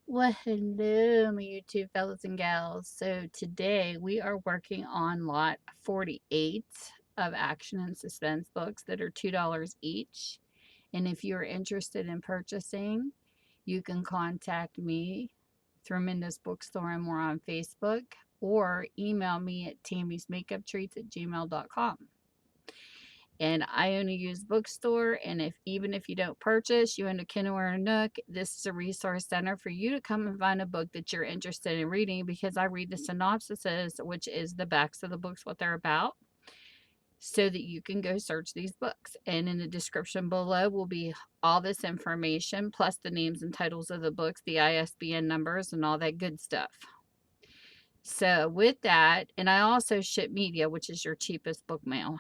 Well, hello, my YouTube fellas and gals. So today we are working on lot 48 of action and suspense books that are $2 each. And if you're interested in purchasing, you can contact me through Minda's Bookstore and more on Facebook, or email me at tammysmakeuptreats@gmail.com. And I only use bookstore. And even if you don't purchase, you own a Kindle or a Nook, this is a resource center for you to come and find a book that you're interested in reading, because I read the synopsises, which is the backs of the books, what they're about, so that you can go search these books. And in the description below will be all this information, plus the names and titles of the books, the ISBN numbers, and all that good stuff. So with that, and I also ship media, which is your cheapest book mail.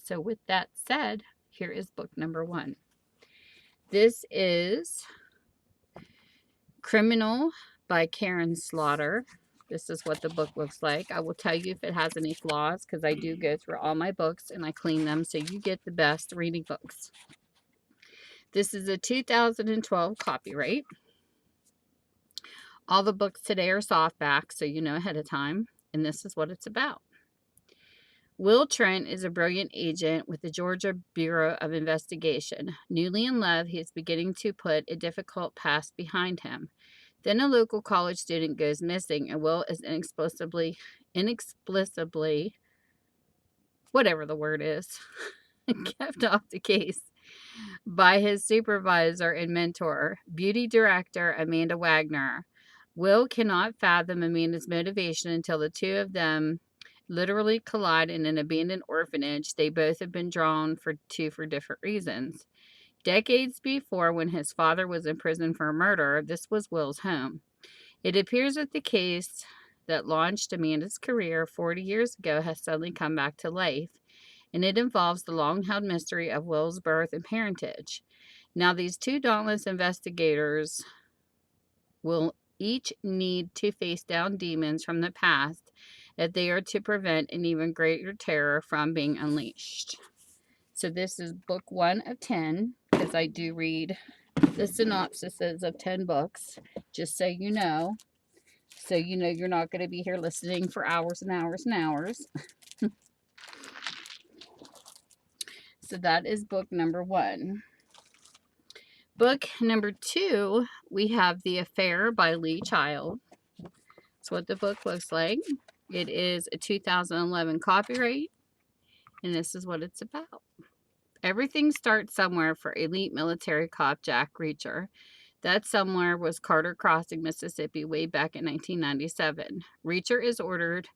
So with that said, here is book number 1. This is Criminal by Karin Slaughter. This is what the book looks like. I will tell you if it has any flaws, because I do go through all my books and I clean them so you get the best reading books. This is a 2012 copyright. All the books today are softback, so you know ahead of time. And this is what it's about. Will Trent is a brilliant agent with the Georgia Bureau of Investigation. Newly in love, he is beginning to put a difficult past behind him. Then a local college student goes missing, and Will is inexplicably, whatever the word is, kept off the case by his supervisor and mentor, beauty director Amanda Wagner. Will cannot fathom Amanda's motivation until the two of them literally collide in an abandoned orphanage they both have been drawn to for different reasons. Decades before, when his father was in prison for murder, this was Will's home. It appears that the case that launched Amanda's career 40 years ago has suddenly come back to life, and it involves the long-held mystery of Will's birth and parentage. Now, these two dauntless investigators will each need to face down demons from the past that they are to prevent an even greater terror from being unleashed. So this is book 1 of 10, because I do read the synopsises of 10 books, just so you know. So you know you're not going to be here listening for hours and hours and hours. So that is book number 1. Book number 2, we have The Affair by Lee Child. That's what the book looks like. It is a 2011 copyright, and this is what it's about. Everything starts somewhere for elite military cop Jack Reacher. That somewhere was Carter Crossing, Mississippi, way back in 1997. Reacher is ordered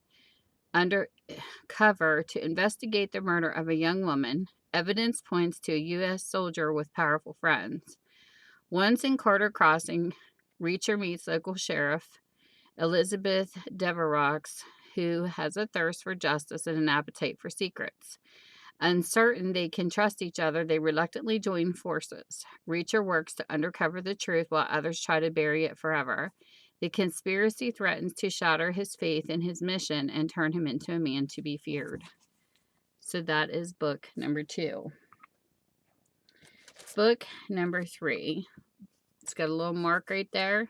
undercover to investigate the murder of a young woman. Evidence points to a U.S. soldier with powerful friends. Once in Carter Crossing, Reacher meets local sheriff Elizabeth Deverox, who has a thirst for justice and an appetite for secrets. Uncertain they can trust each other, they reluctantly join forces. Reacher works to uncover the truth while others try to bury it forever. The conspiracy threatens to shatter his faith in his mission and turn him into a man to be feared. So that is book number 2. Book number 3. It's got a little mark right there.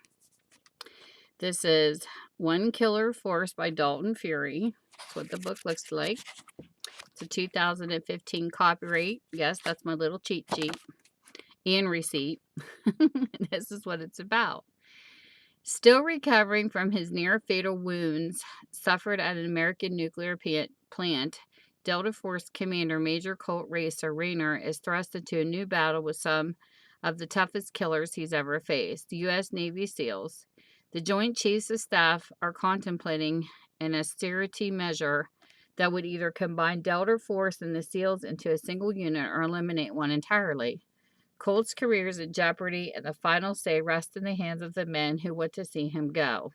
This is One Killer Force by Dalton Fury. That's what the book looks like. It's a 2015 copyright. Yes, that's my little cheat sheet and receipt. This is what it's about. Still recovering from his near-fatal wounds suffered at an American nuclear plant, Delta Force Commander Major Colt Racer Rayner is thrust into a new battle with some of the toughest killers he's ever faced, the U.S. Navy SEALs. The Joint Chiefs of Staff are contemplating an austerity measure that would either combine Delta Force and the SEALs into a single unit or eliminate one entirely. Colt's career is in jeopardy, and the final say rests in the hands of the men who want to see him go.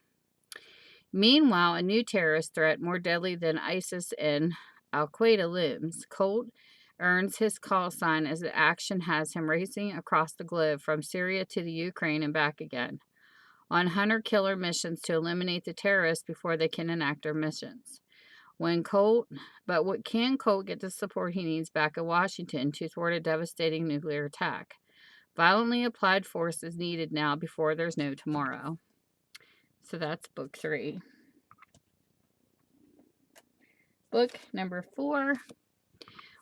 Meanwhile, a new terrorist threat, more deadly than ISIS and Al-Qaeda, looms. Colt earns his call sign as the action has him racing across the globe from Syria to the Ukraine and back again, on hunter-killer missions to eliminate the terrorists before they can enact their missions. Can Colt get the support he needs back in Washington to thwart a devastating nuclear attack? Violently applied force is needed now before there's no tomorrow. So that's book 3. Book number 4,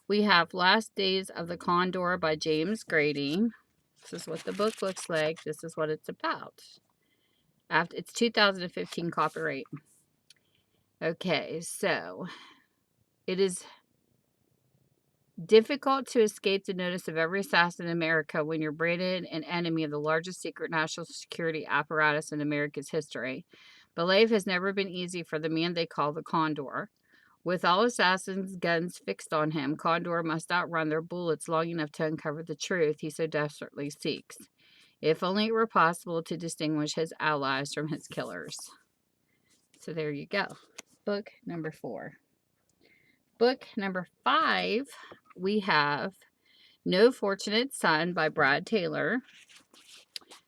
we have Last Days of the Condor by James Grady. This is what the book looks like. This is what it's about. It's 2015 copyright. Okay, so it is difficult to escape the notice of every assassin in America when you're branded an enemy of the largest secret national security apparatus in America's history. But life has never been easy for the man they call the Condor. With all assassins' guns fixed on him, Condor must outrun their bullets long enough to uncover the truth he so desperately seeks. If only it were possible to distinguish his allies from his killers. So there you go. Book number 4. Book number 5, we have No Fortunate Son by Brad Taylor.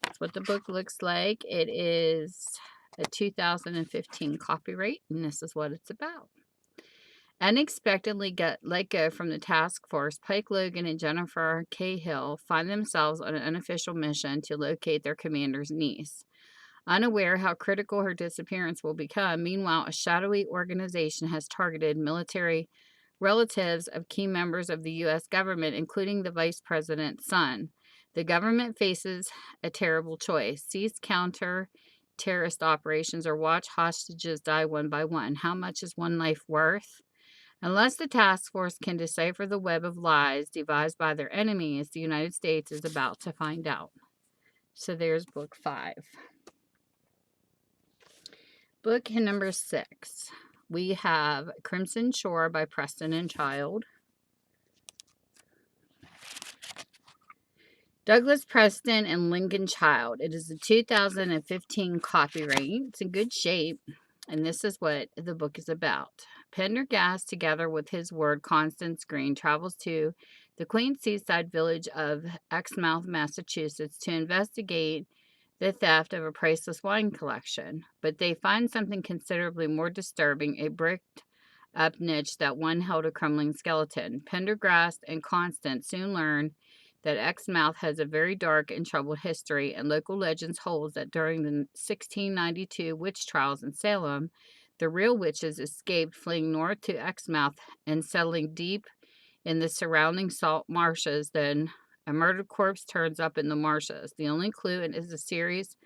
That's what the book looks like. It is a 2015 copyright, and this is what it's about. Unexpectedly let go from the task force, Pike Logan and Jennifer Cahill find themselves on an unofficial mission to locate their commander's niece. Unaware how critical her disappearance will become, meanwhile, a shadowy organization has targeted military relatives of key members of the U.S. government, including the vice president's son. The government faces a terrible choice: cease counter-terrorist operations or watch hostages die one by one. How much is one life worth? Unless the task force can decipher the web of lies devised by their enemies, the United States is about to find out. So there's book 5. Book number 6. We have Crimson Shore by Preston and Child. Douglas Preston and Lincoln Child. It is a 2015 copyright. It's in good shape, and this is what the book is about. Pendergast, together with his ward, Constance Green, travels to the quaint seaside village of Exmouth, Massachusetts, to investigate the theft of a priceless wine collection. But they find something considerably more disturbing: a bricked-up niche that one held a crumbling skeleton. Pendergast and Constance soon learn that Exmouth has a very dark and troubled history, and local legends hold that during the 1692 witch trials in Salem, the real witches escaped, fleeing north to Exmouth and settling deep in the surrounding salt marshes. Then a murdered corpse turns up in the marshes. The only clue is a series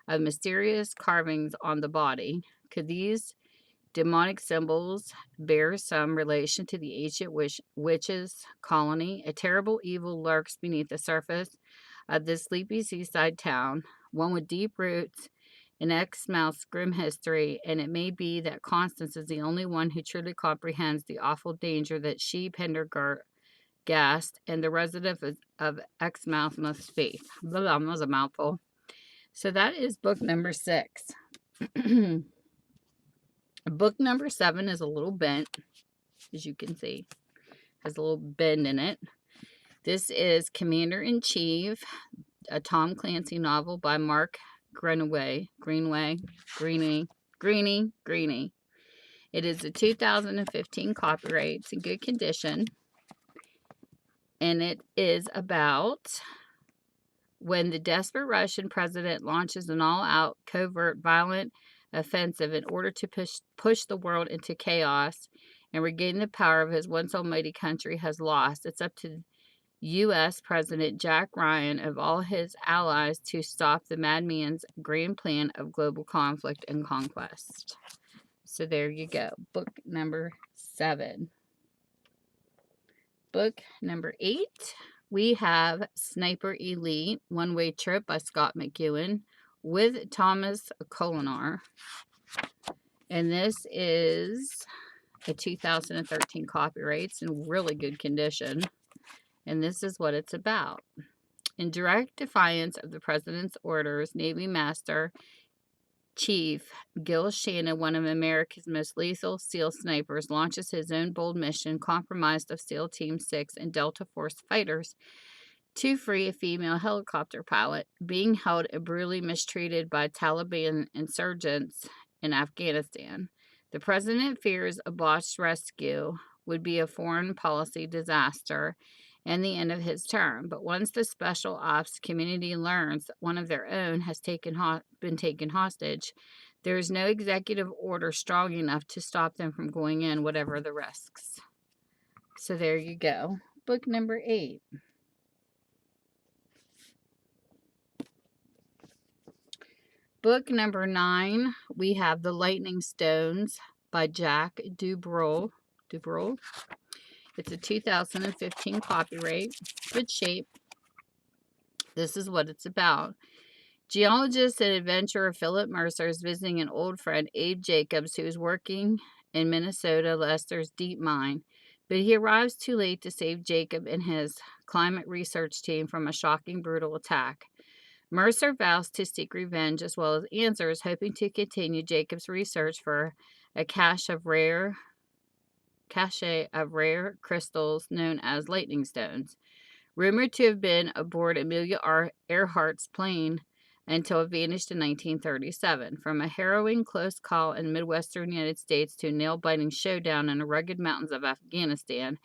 of mysterious carvings on the body. Could these demonic symbols bear some relation to the ancient witches' colony? A terrible evil lurks beneath the surface of this sleepy seaside town, one with deep roots in Exmouth's grim history, and it may be that Constance is the only one who truly comprehends the awful danger that she, Pendergast, and the resident of Exmouth must face. Blah, that was a mouthful. So that is book number 6. Book number 7 is a little bent, as you can see. Has a little bend in it. This is Commander-in-Chief, a Tom Clancy novel by Mark Greaney. It is a 2015 copyright. It's in good condition. And it is about when the desperate Russian president launches an all-out, covert, violent offensive in order to push the world into chaos and regain the power of his once almighty country has lost. It's up to U.S. President Jack Ryan of all his allies to stop the madman's grand plan of global conflict and conquest. So there you go. Book number 7. Book number 8. We have Sniper Elite, One-Way Trip by Scott McEwen with Thomas Colinar. And this is a 2013 copyright. It's in really good condition. And this is what it's about. In direct defiance of the president's orders, Navy Master Chief Gil Shannon, one of America's most lethal SEAL snipers, launches his own bold mission, comprised of SEAL Team 6 and Delta Force fighters, to free a female helicopter pilot being held and brutally mistreated by Taliban insurgents in Afghanistan. The president fears a botched rescue would be a foreign policy disaster and the end of his term. But once the special ops community learns that one of their own has been taken hostage, There is no executive order strong enough to stop them from going in, whatever the risks. So there you go. Book number 8. Book number 9, we have The Lightning Stones by Jack Brul. It's a 2015 copyright. Good shape. This is what it's about. Geologist and adventurer Philip Mercer is visiting an old friend, Abe Jacobs, who is working in Minnesota Lester's deep mine. But he arrives too late to save Jacob and his climate research team from a shocking, brutal attack. Mercer vows to seek revenge as well as answers, hoping to continue Jacob's research for a cache of rare crystals known as lightning stones, rumored to have been aboard Amelia Earhart's plane until it vanished in 1937. From a harrowing close call in Midwestern United States to a nail-biting showdown in the rugged mountains of Afghanistan,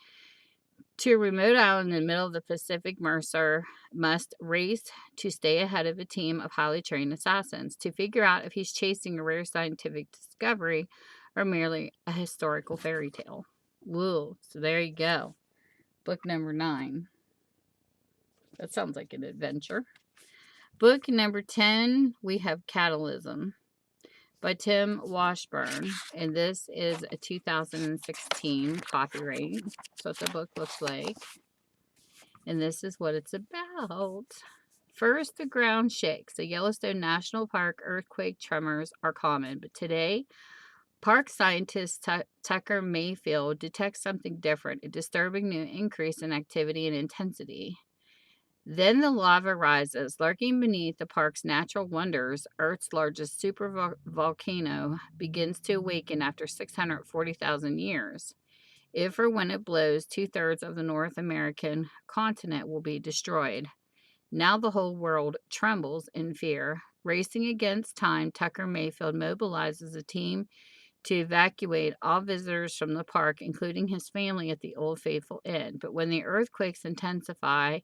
to a remote island in the middle of the Pacific, Mercer must race to stay ahead of a team of highly trained assassins to figure out if he's chasing a rare scientific discovery or merely a historical fairy tale. Woo! So there you go. Book number 9. That sounds like an adventure. Book number 10, we have Cataclysm by Tim Washburn, and this is a 2016 copyright. That's what the book looks like, and this is what it's about. First, the ground shakes. The Yellowstone National Park earthquake tremors are common, but today, park scientist Tucker Mayfield detects something different, a disturbing new increase in activity and intensity. Then the lava rises. Lurking beneath the park's natural wonders, Earth's largest supervolcano begins to awaken after 640,000 years. If or when it blows, 2/3 of the North American continent will be destroyed. Now the whole world trembles in fear. Racing against time, Tucker Mayfield mobilizes a team to evacuate all visitors from the park, including his family at the Old Faithful Inn. But when the earthquakes intensify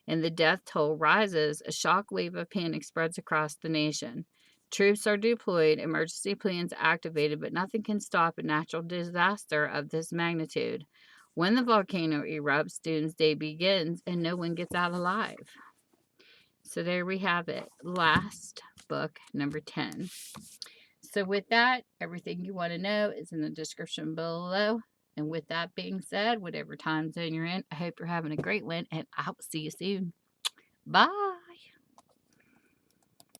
and the death toll rises, a shock wave of panic spreads across the nation. Troops are deployed, emergency plans activated, but nothing can stop a natural disaster of this magnitude. When the volcano erupts, doomsday begins, and no one gets out alive. So there we have it. Last book, number 10. So with that, everything you want to know is in the description below. And with that being said, whatever time zone you're in, I hope you're having a great one, and I will see you soon. Bye.